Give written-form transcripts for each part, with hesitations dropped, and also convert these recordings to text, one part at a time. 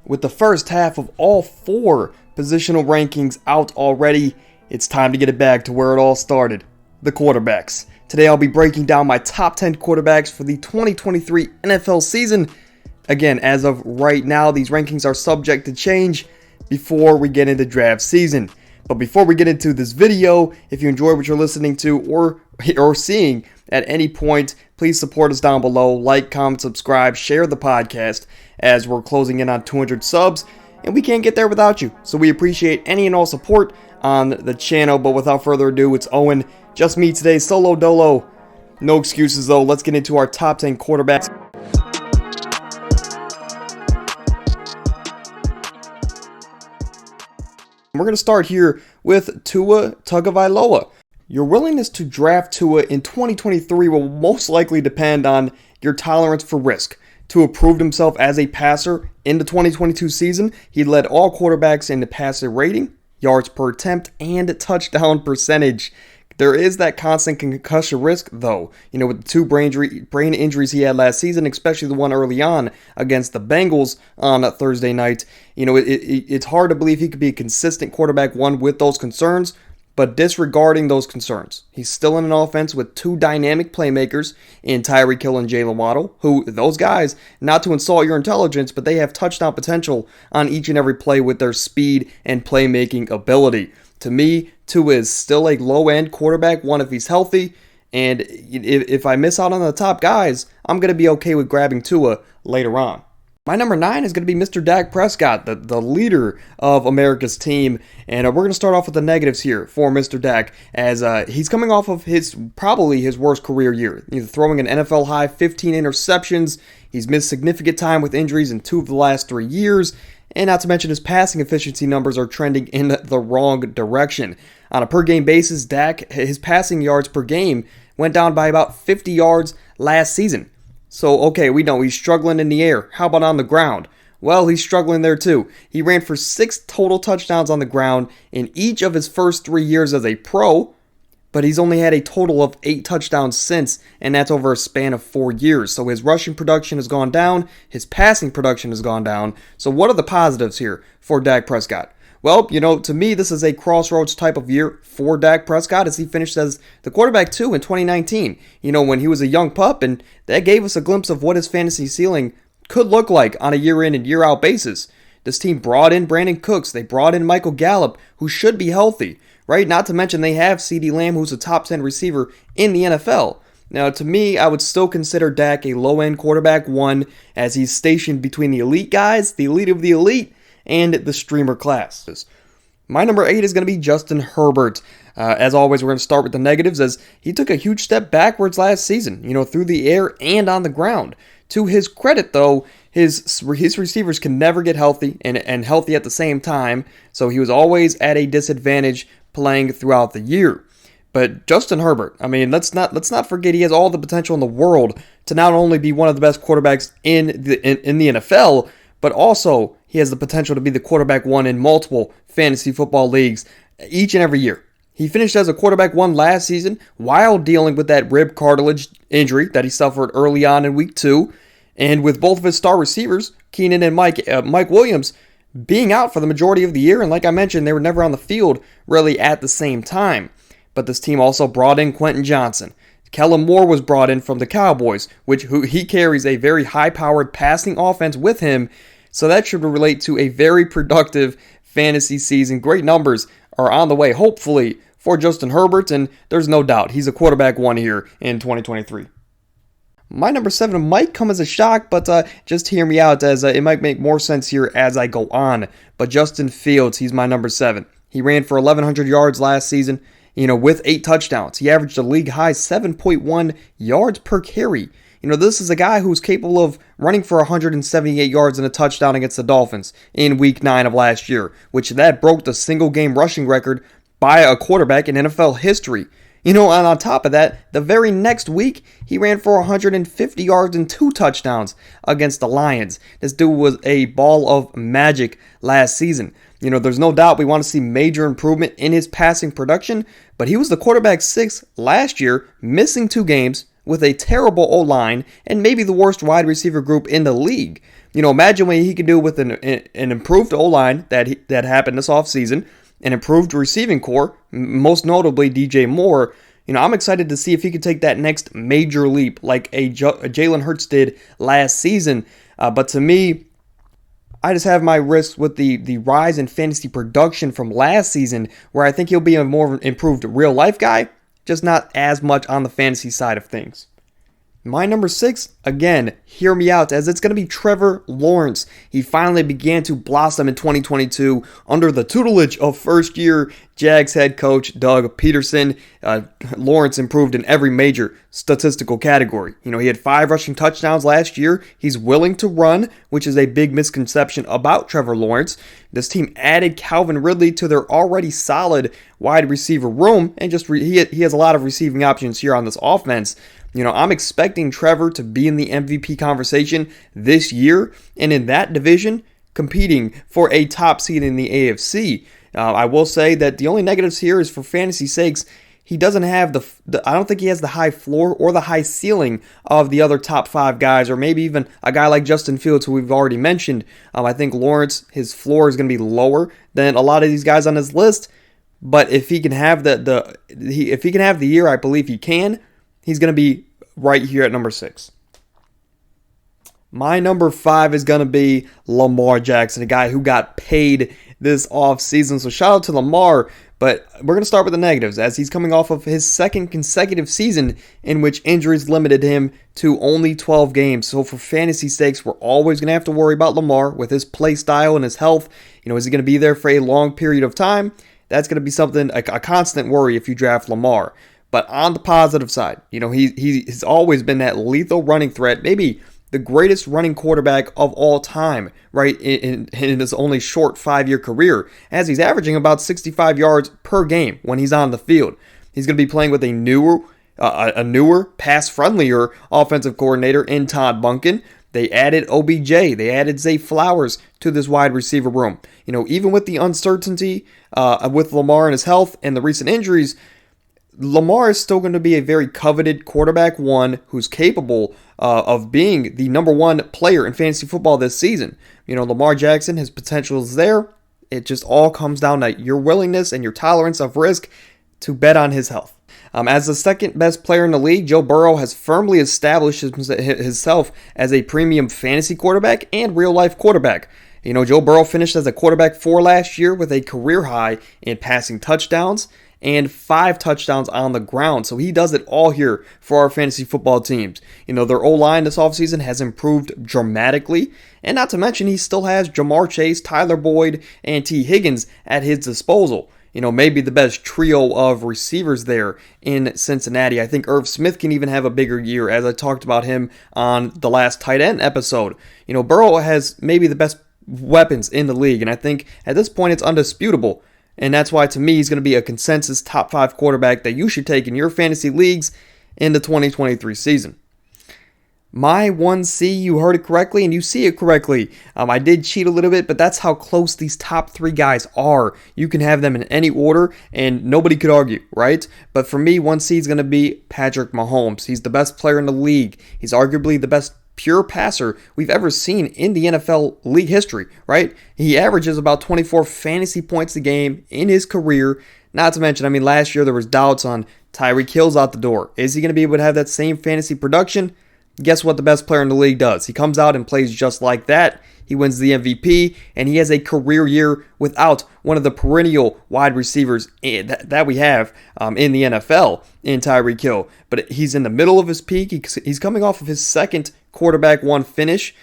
With the first half of all 4 positional rankings out already, it's time to get it back to where it all started, the quarterbacks. Today I'll be breaking down my top 10 quarterbacks for the 2023 NFL season. Again, as of right now, these rankings are subject to change before we get into draft season. But before we get into this video, if you enjoy what you're listening to or seeing at any point, please support us down below. Like, comment, subscribe, share the podcast as we're closing in on 200 subs. And we can't get there without you. So we appreciate any and all support on the channel. But without further ado, it's Owen. Just me today, solo dolo. No excuses though. Let's get into our top 10 quarterbacks. We're going to start here with Tua Tagovailoa. Your willingness to draft Tua in 2023 will most likely depend on your tolerance for risk. Tua proved himself as a passer in the 2022 season. He led all quarterbacks in the passer rating, yards per attempt, and touchdown percentage. There is that constant concussion risk, though. With the 2 brain injuries he had last season, especially the one early on against the Bengals on that Thursday night. It's hard to believe he could be a consistent quarterback one with those concerns, but disregarding those concerns, he's still in an offense with 2 dynamic playmakers in Tyreek Hill and Jaylen Waddle, who those guys, not to insult your intelligence, but they have touchdown potential on each and every play with their speed and playmaking ability. To me, Tua is still a low-end quarterback one if he's healthy, and if I miss out on the top guys, I'm going to be okay with grabbing Tua later on. My number 9 is going to be Mr. Dak Prescott, the leader of America's team, and we're going to start off with the negatives here for Mr. Dak, as he's coming off of probably his worst career year. He's throwing an NFL high 15 interceptions. He's missed significant time with injuries in 2 of the last 3 years. And not to mention his passing efficiency numbers are trending in the wrong direction. On a per-game basis, Dak, his passing yards per game went down by about 50 yards last season. So, okay, we know he's struggling in the air. How about on the ground? Well, he's struggling there too. He ran for 6 total touchdowns on the ground in each of his first 3 years as a pro, but he's only had a total of 8 touchdowns since, and that's over a span of 4 years. So his rushing production has gone down, his passing production has gone down. So what are the positives here for Dak Prescott? Well, to me, this is a crossroads type of year for Dak Prescott as he finished as the quarterback 2 in 2019. When he was a young pup, and that gave us a glimpse of what his fantasy ceiling could look like on a year-in and year-out basis. This team brought in Brandon Cooks. They brought in Michael Gallup, who should be healthy. Right? Not to mention they have CeeDee Lamb, who's a top 10 receiver in the NFL. Now, to me, I would still consider Dak a low-end quarterback 1 as he's stationed between the elite guys, the elite of the elite, and the streamer classes. My number 8 is going to be Justin Herbert. As always, we're going to start with the negatives as he took a huge step backwards last season, through the air and on the ground. To his credit, though, his receivers can never get healthy and healthy at the same time, so he was always at a disadvantage playing throughout the year. But Justin Herbert, let's not forget he has all the potential in the world to not only be one of the best quarterbacks in the NFL, but also he has the potential to be the quarterback 1 in multiple fantasy football leagues each and every year. He finished as a quarterback 1 last season while dealing with that rib cartilage injury that he suffered early on in week 2, and with both of his star receivers, Keenan and Mike Williams, being out for the majority of the year, and like I mentioned, they were never on the field really at the same time. But this team also brought in Quentin Johnson. Kellen Moore was brought in from the Cowboys, who he carries a very high-powered passing offense with him, so that should relate to a very productive fantasy season. Great numbers are on the way, hopefully, for Justin Herbert, and there's no doubt he's a quarterback 1 here in 2023. My number 7 might come as a shock, but just hear me out as it might make more sense here as I go on. But Justin Fields, he's my number 7. He ran for 1,100 yards last season, with 8 touchdowns. He averaged a league-high 7.1 yards per carry. This is a guy who's capable of running for 178 yards and a touchdown against the Dolphins in Week 9 of last year, which that broke the single-game rushing record by a quarterback in NFL history. And on top of that, the very next week, he ran for 150 yards and 2 touchdowns against the Lions. This dude was a ball of magic last season. There's no doubt we want to see major improvement in his passing production, but he was the quarterback 6 last year, missing 2 games with a terrible O-line and maybe the worst wide receiver group in the league. Imagine what he could do with an improved O-line that happened this offseason, an improved receiving core, most notably DJ Moore. I'm excited to see if he could take that next major leap like a Jalen Hurts did last season. But to me, I just have my risks with the rise in fantasy production from last season, where I think he'll be a more improved real-life guy, just not as much on the fantasy side of things. My number 6, again, hear me out, as it's going to be Trevor Lawrence. He finally began to blossom in 2022 under the tutelage of first-year Jags head coach Doug Peterson. Lawrence improved in every major statistical category. He had 5 rushing touchdowns last year. He's willing to run, which is a big misconception about Trevor Lawrence. This team added Calvin Ridley to their already solid wide receiver room, and he has a lot of receiving options here on this offense. I'm expecting Trevor to be in the MVP conversation this year, and in that division, competing for a top seed in the AFC. I will say that the only negatives here is for fantasy sakes, he doesn't have I don't think he has the high floor or the high ceiling of the other top 5 guys, or maybe even a guy like Justin Fields, who we've already mentioned. I think Lawrence, his floor is going to be lower than a lot of these guys on his list. But if he can have if he can have the year I believe he can, he's going to be right here at number 6. My number 5 is going to be Lamar Jackson, a guy who got paid this offseason. So shout out to Lamar, but we're going to start with the negatives, as he's coming off of his second consecutive season in which injuries limited him to only 12 games. So for fantasy stakes, we're always going to have to worry about Lamar with his play style and his health. Is he going to be there for a long period of time? That's going to be something, a constant worry if you draft Lamar. But on the positive side, he's always been that lethal running threat, maybe the greatest running quarterback of all time, right, in his only short 5-year career, as he's averaging about 65 yards per game when he's on the field. He's going to be playing with a newer, pass-friendlier offensive coordinator in Todd Monken. They added OBJ. They added Zay Flowers to this wide receiver room. Even with the uncertainty with Lamar and his health and the recent injuries, Lamar is still going to be a very coveted quarterback one who's capable of being the number 1 player in fantasy football this season. Lamar Jackson, his potential is there. It just all comes down to your willingness and your tolerance of risk to bet on his health. As the second best player in the league, Joe Burrow has firmly established himself as a premium fantasy quarterback and real-life quarterback. Joe Burrow finished as a quarterback 4 last year with a career high in passing touchdowns and 5 touchdowns on the ground. So he does it all here for our fantasy football teams. Their O-line this offseason has improved dramatically. And not to mention, he still has Jamar Chase, Tyler Boyd, and T. Higgins at his disposal. Maybe the best trio of receivers there in Cincinnati. I think Irv Smith can even have a bigger year, as I talked about him on the last tight end episode. Burrow has maybe the best weapons in the league, and I think at this point it's undisputable. And that's why, to me, he's going to be a consensus top 5 quarterback that you should take in your fantasy leagues in the 2023 season. My 1C, you heard it correctly, and you see it correctly. I did cheat a little bit, but that's how close these top 3 guys are. You can have them in any order, and nobody could argue, right? But for me, 1C is going to be Patrick Mahomes. He's the best player in the league. He's arguably the best pure passer we've ever seen in the NFL league history, right? He averages about 24 fantasy points a game in his career. Not to mention, last year there was doubts on Tyreek Hill's out the door. Is he going to be able to have that same fantasy production? Guess what the best player in the league does? He comes out and plays just like that. He wins the MVP, and he has a career year without one of the perennial wide receivers that we have in the NFL in Tyreek Hill. But he's in the middle of his peak. He's coming off of his second quarterback 1 finish.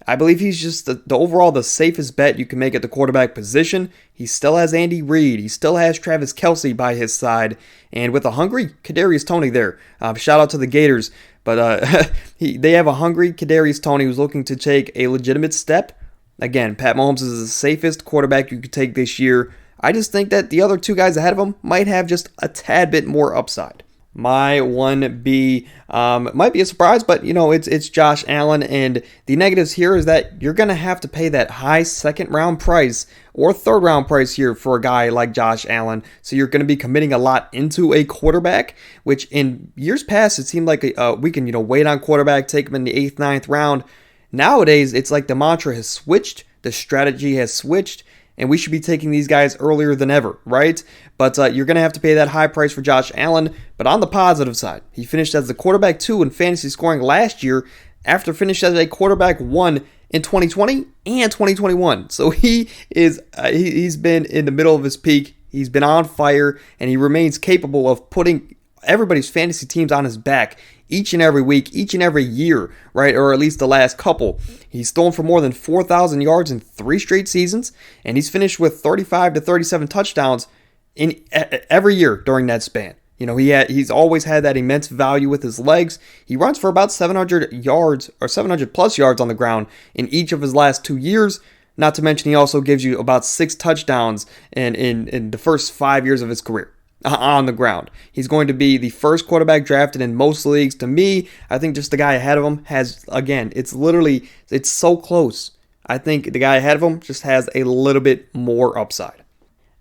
I believe he's just the overall the safest bet you can make at the quarterback position. He still has Andy Reid. He still has Travis Kelce by his side. And with a hungry Kadarius Toney there. Shout out to the Gators. But they have a hungry Kadarius Toney who's looking to take a legitimate step. Again, Pat Mahomes is the safest quarterback you could take this year. I just think that the other 2 guys ahead of him might have just a tad bit more upside. My 1B might be a surprise, but it's Josh Allen, and the negatives here is that you're going to have to pay that high second-round price or third-round price here for a guy like Josh Allen. So you're going to be committing a lot into a quarterback, which in years past it seemed like we can wait on quarterback, take him in the 8th, 9th round. Nowadays, it's like the mantra has switched, the strategy has switched, and we should be taking these guys earlier than ever, right? But you're going to have to pay that high price for Josh Allen. But on the positive side, he finished as the quarterback 2 in fantasy scoring last year after finishing as a quarterback 1 in 2020 and 2021. So he's been in the middle of his peak. He's been on fire, and he remains capable of putting everybody's fantasy teams on his back each and every week, each and every year, right? Or at least the last couple. He's thrown for more than 4,000 yards in 3 straight seasons, and he's finished with 35 to 37 touchdowns in every year during that span. You know, he's always had that immense value with his legs. He runs for about 700 yards or 700 plus yards on the ground in each of his last 2 years. Not to mention he also gives you about 6 touchdowns in the first 5 years of his career on the ground. He's going to be the first quarterback drafted in most leagues. To me, I think just the guy ahead of him has, again, it's so close. I think the guy ahead of him just has a little bit more upside.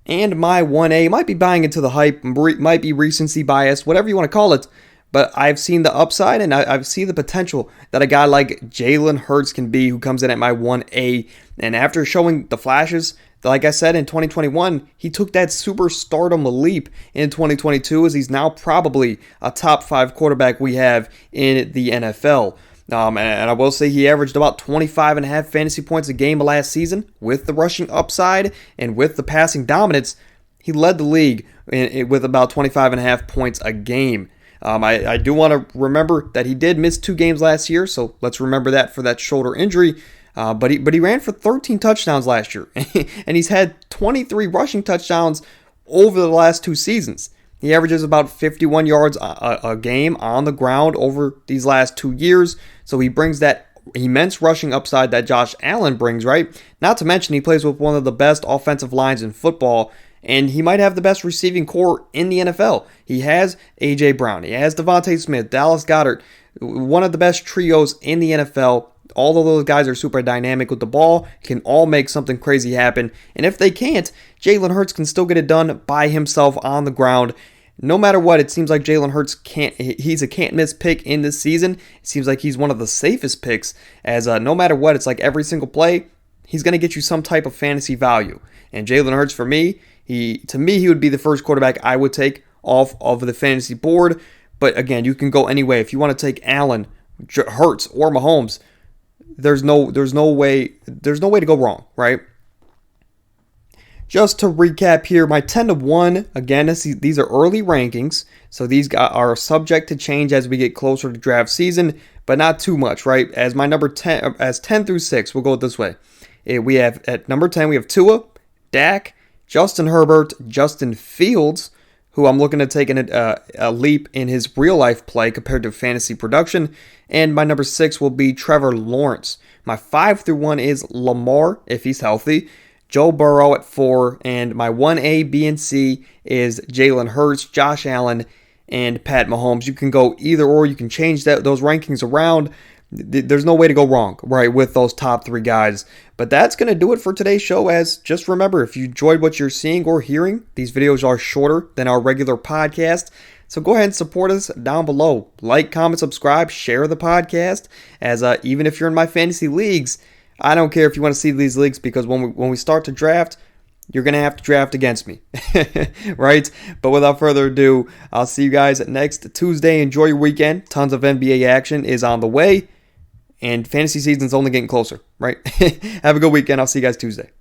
And my 1A might be buying into the hype, might be recency bias, whatever you want to call it, but I've seen the upside and I've seen the potential that a guy like Jalen Hurts can be, who comes in at my 1A. And after showing the flashes, like I said, in 2021, he took that superstardom leap in 2022 as he's now probably a top 5 quarterback we have in the NFL. And I will say he averaged about 25.5 fantasy points a game last season. With the rushing upside and with the passing dominance, he led the league with about 25.5 points a game. I do want to remember that he did miss 2 games last year, so let's remember that for that shoulder injury. But he ran for 13 touchdowns last year, and he's had 23 rushing touchdowns over the last 2 seasons. He averages about 51 yards a game on the ground over these last 2 years, so he brings that immense rushing upside that Josh Allen brings, right? Not to mention he plays with one of the best offensive lines in football, and he might have the best receiving core in the NFL. He has A.J. Brown, he has Devontae Smith, Dallas Goedert, one of the best trios in the NFL. All of those guys are super dynamic with the ball, can all make something crazy happen. And if they can't, Jalen Hurts can still get it done by himself on the ground. No matter what, it seems like Jalen Hurts he's a can't-miss pick in this season. It seems like he's one of the safest picks, as no matter what, it's like every single play, he's going to get you some type of fantasy value. And Jalen Hurts, for me, he would be the first quarterback I would take off of the fantasy board. But again, you can go any way. If you want to take Allen, Hurts, or Mahomes, there's no way to go wrong, right? Just to recap here, my 10-1, again, these are early rankings, so these are subject to change as we get closer to draft season, but not too much, right? As my number 10, as 10 through 6, we'll go this way. We have, at number 10, we have Tua, Dak, Justin Herbert, Justin Fields, who I'm looking to take a leap in his real-life play compared to fantasy production. And my number 6 will be Trevor Lawrence. My 5 through 1 is Lamar, if he's healthy, Joe Burrow at 4, and my 1A, B, and C is Jalen Hurts, Josh Allen, and Pat Mahomes. You can go either or. You can change those rankings around. There's no way to go wrong, right, with those top 3 guys. But that's going to do it for today's show. As just remember, if you enjoyed what you're seeing or hearing, these videos are shorter than our regular podcast. So go ahead and support us down below. Like, comment, subscribe, share the podcast. As even if you're in my fantasy leagues, I don't care if you want to see these leagues, because when we start to draft, you're going to have to draft against me, right? But without further ado, I'll see you guys next Tuesday. Enjoy your weekend. Tons of NBA action is on the way. And fantasy season's only getting closer, right? Have a good weekend. I'll see you guys Tuesday.